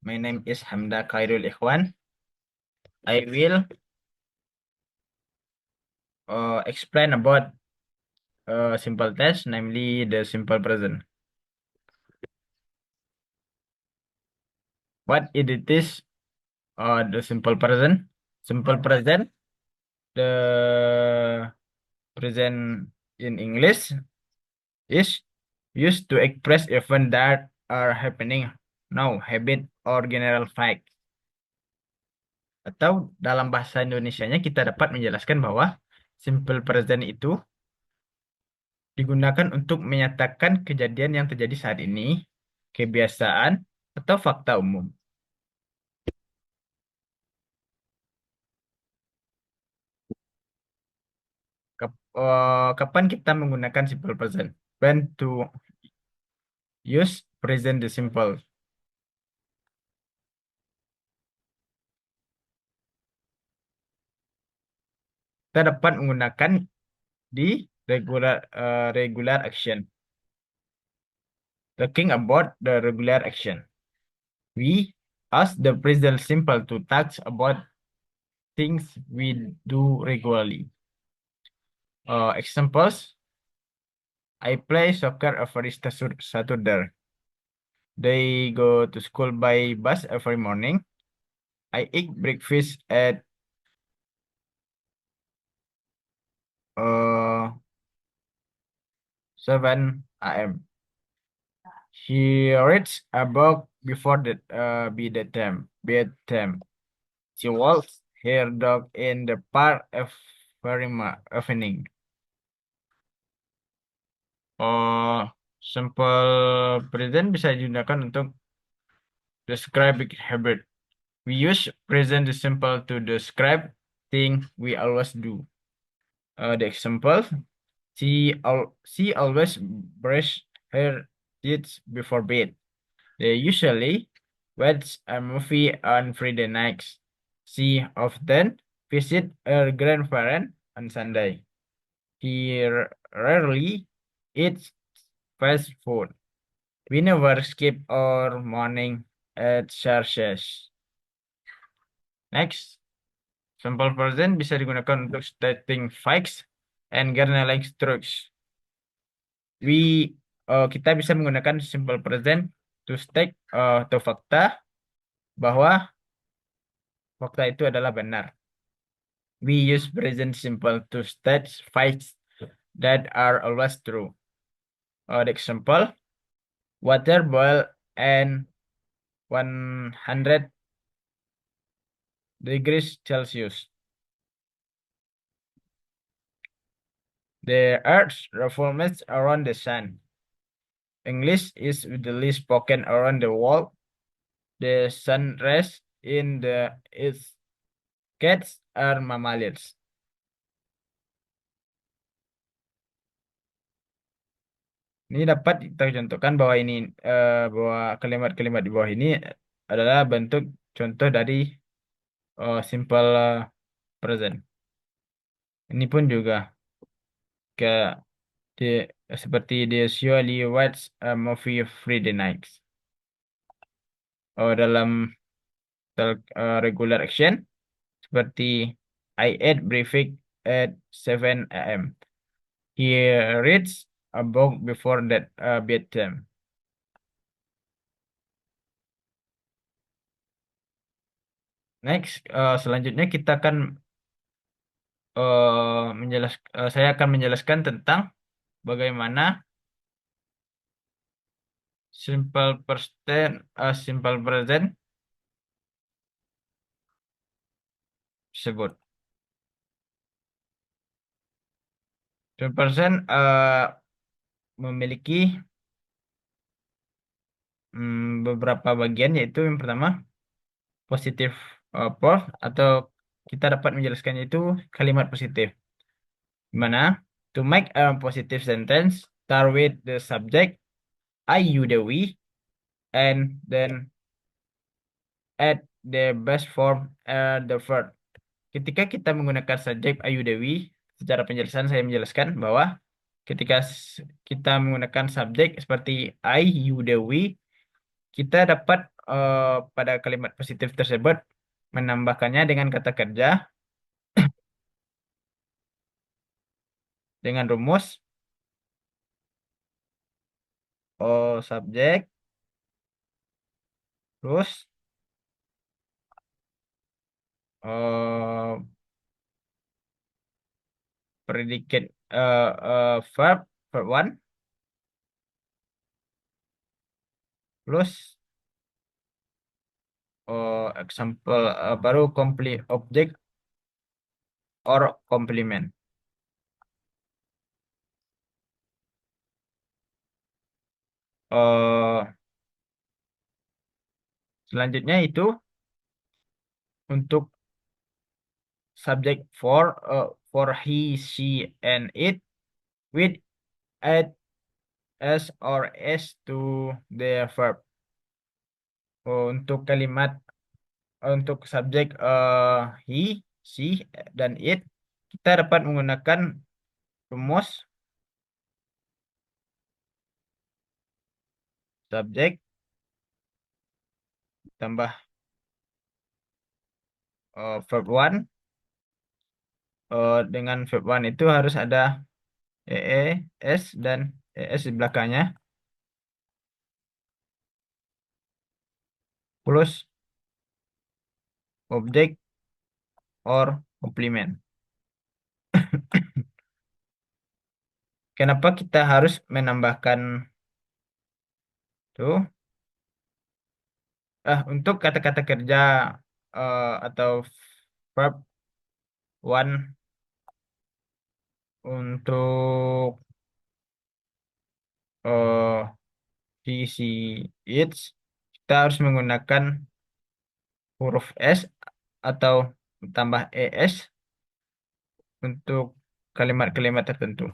My name is Hamda Khairul Ikhwan. I will explain about a simple test, namely the simple present. What it is, the simple present. Simple present, the present in English is used to express events that are happening now, habit or general fact. Atau dalam bahasa Indonesianya kita dapat menjelaskan bahwa simple present itu digunakan untuk menyatakan kejadian yang terjadi saat ini, kebiasaan, atau fakta umum. Kapan kita menggunakan simple present? When to use present the simple? Kita dapat menggunakan di regular action. Talking about the regular action, we ask the present simple to talk about things we do regularly. Examples: I play soccer every Saturday. They go to school by bus every morning. I eat breakfast at 7 a.m. She reads a book before bedtime. She walks her dog in the park every evening. Simple present bisa digunakan untuk describe habit. We use present simple to describe things we always do. The example: she always brush her teeth before bed. They usually watch a movie on Friday nights. She often visit her grandparents on Sunday. He rarely eats fast food. We never skip our morning at churches. Next, simple present bisa digunakan untuk stating facts and generalizing truths. Kita bisa menggunakan simple present to state atau fakta bahwa fakta itu adalah benar. We use present simple to state facts that are always true. The example: water boil and 100 degrees Celsius. The earth revolves around the sun. English is widely spoken around the world. The sun rests in the east. Cats are mammals. Ini dapat kita contohkan bahwa bahwa kalimat-kalimat di bawah ini adalah bentuk contoh dari simple present. Ini pun juga seperti they usually watch a movie Friday nights. Dalam regular action seperti I ate breakfast at 7 a.m. He reads a book before that bedtime. Next, selanjutnya kita akan saya akan menjelaskan tentang bagaimana simple present disebut. Simple present memiliki beberapa bagian, yaitu yang pertama positif pause, atau kita dapat menjelaskannya itu kalimat positif. Dimana to make a positive sentence, start with the subject I, you, the we, and then add the best form the verb. Ketika kita menggunakan subjek I, you, the we, secara penjelasan saya menjelaskan bahwa ketika kita menggunakan subjek seperti I, you, the we, kita dapat pada kalimat positif tersebut menambahkannya dengan kata kerja dengan rumus subjek terus eh, predicate verb one plus example baru complete object or complement. eh Selanjutnya itu untuk subject for he, she, and it with add s or s to the verb. Untuk kalimat untuk subjek he, she, dan it kita dapat menggunakan rumus subjek tambah verb one. Dengan verb one itu harus ada s dan es di belakangnya plus objek or complement. Kenapa kita harus menambahkan tuh? Untuk kata-kata kerja atau verb one untuk he, it, kita harus menggunakan huruf S atau tambah ES untuk kalimat-kalimat tertentu.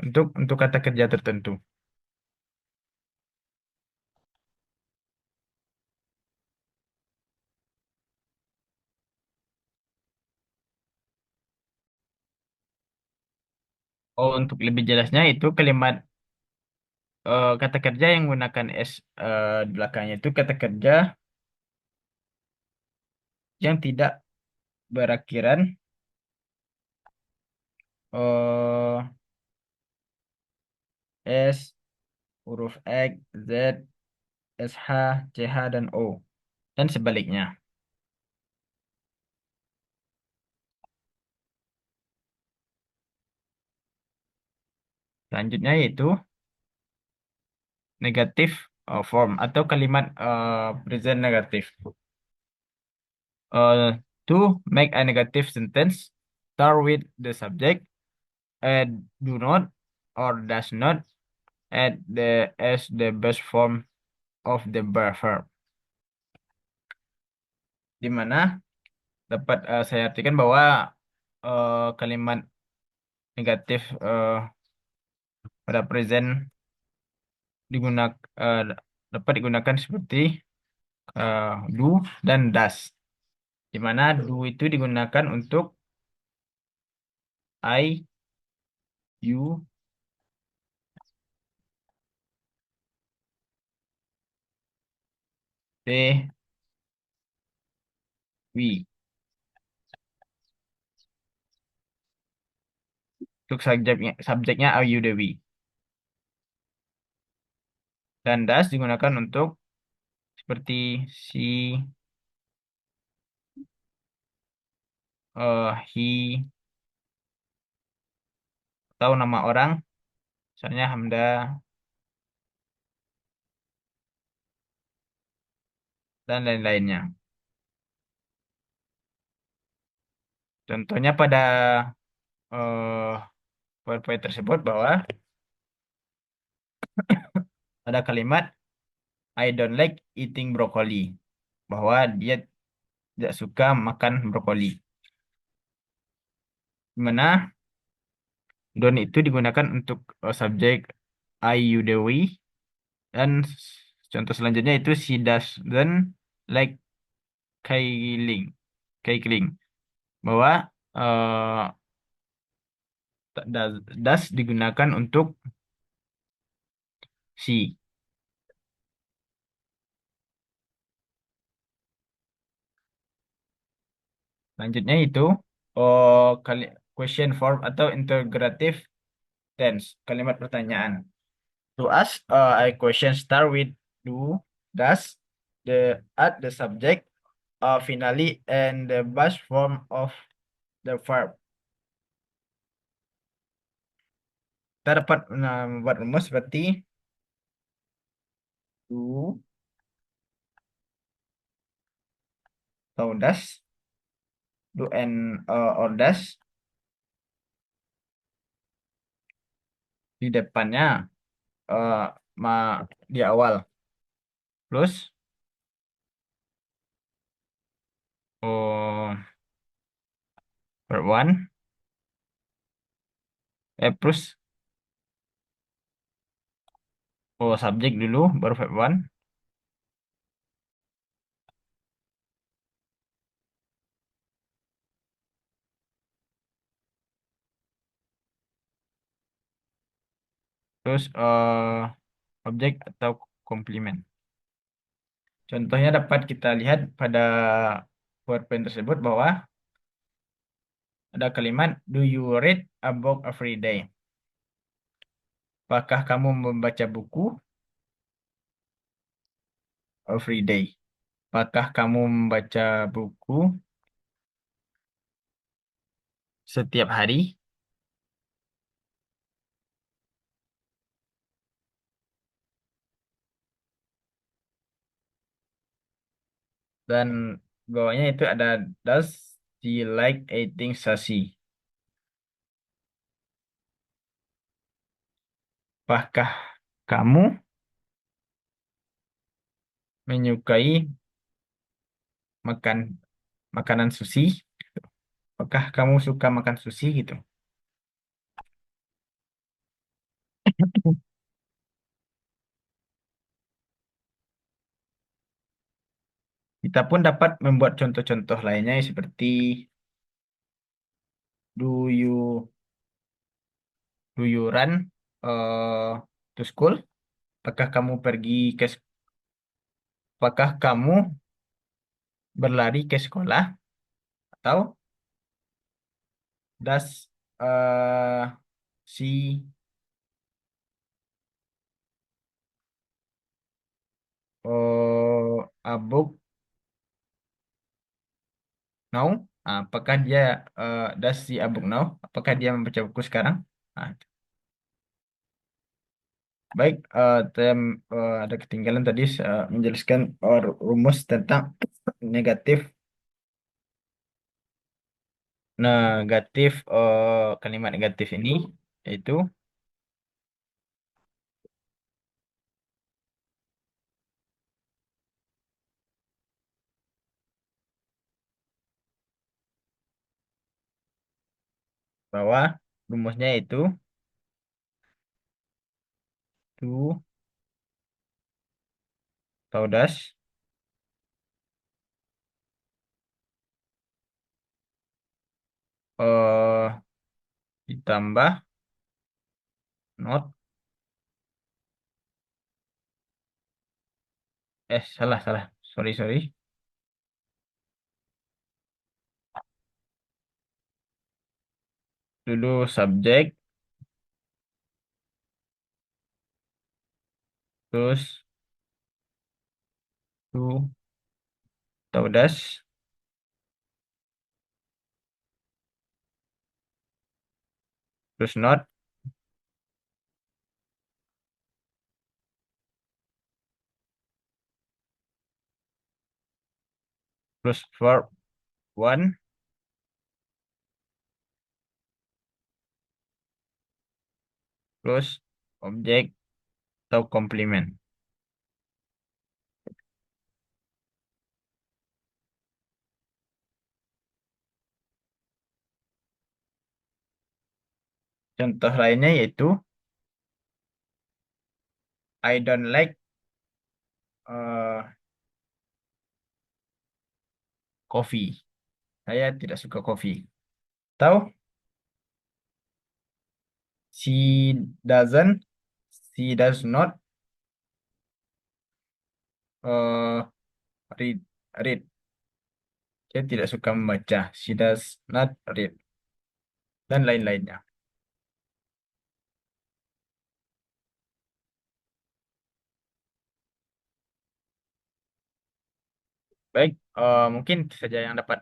Untuk kata kerja tertentu. Untuk lebih jelasnya itu kata kerja yang menggunakan S di belakangnya itu kata kerja yang tidak berakhiran eh S, huruf X, Z, SH, CH, dan O. Dan sebaliknya. Selanjutnya yaitu negatif form atau kalimat present negatif. To make a negative sentence, start with the subject and do not or does not add the as the best form of the verb. Di mana dapat saya artikan bahwa kalimat negatif pada present digunakan dapat digunakan seperti do dan does. Di mana do itu digunakan untuk I, you, they, we. Untuk subjeknya are you, the we. Dan does digunakan untuk seperti si, he, atau nama orang, misalnya Hamda, dan lain-lainnya. Contohnya pada eh poin-poin tersebut bahwa ada kalimat I don't like eating broccoli, bahwa dia tidak suka makan brokoli. Di mana don't itu digunakan untuk subjek I, you, the we, dan contoh selanjutnya itu she doesn't like Kailing. Kailing. Bahwa eh does digunakan untuk si. Selanjutnya itu oh question form atau interrogative tense, kalimat pertanyaan. To ask a question start with do, does, the at the subject, finally, and the past form of the verb. Kita dapat membuat rumus seperti do atau does, do and or does di depannya eh, ma di awal plus oh verb one plus subjek dulu baru verb one terus objek atau komplement. Contohnya dapat kita lihat pada PowerPoint tersebut bahwa ada kalimat do you read a book every day? Apakah kamu membaca buku every day? Apakah kamu membaca buku setiap hari? Dan bawahnya itu ada does she like eating sushi? Apakah kamu menyukai makan makanan sushi? Apakah kamu suka makan sushi gitu? Kita pun dapat membuat contoh-contoh lainnya seperti do you do you run to school? Apakah kamu pergi ke apakah kamu berlari ke sekolah atau does she a book now? Apakah dia does she a book now? Apakah dia membaca buku sekarang? Nah, baik, ada ketinggalan tadi menjelaskan rumus tentang negatif negatif kalimat negatif ini yaitu bahwa rumusnya itu to atau das eh ditambah not salah salah sorry sorry dulu subjek terus to atau das terus not plus verb one plus objek atau komplement. Contoh lainnya yaitu I don't like uh, coffee. Saya tidak suka kopi. Atau doesn't she does not uh, read read Dia tidak suka membaca. She does not read. Dan lain-lainnya. Baik, mungkin itu saja yang dapat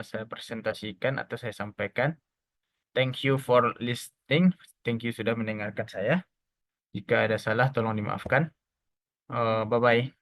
saya presentasikan atau saya sampaikan. Thank you for listening. Thank you sudah mendengarkan saya. Jika ada salah, tolong dimaafkan. Bye-bye.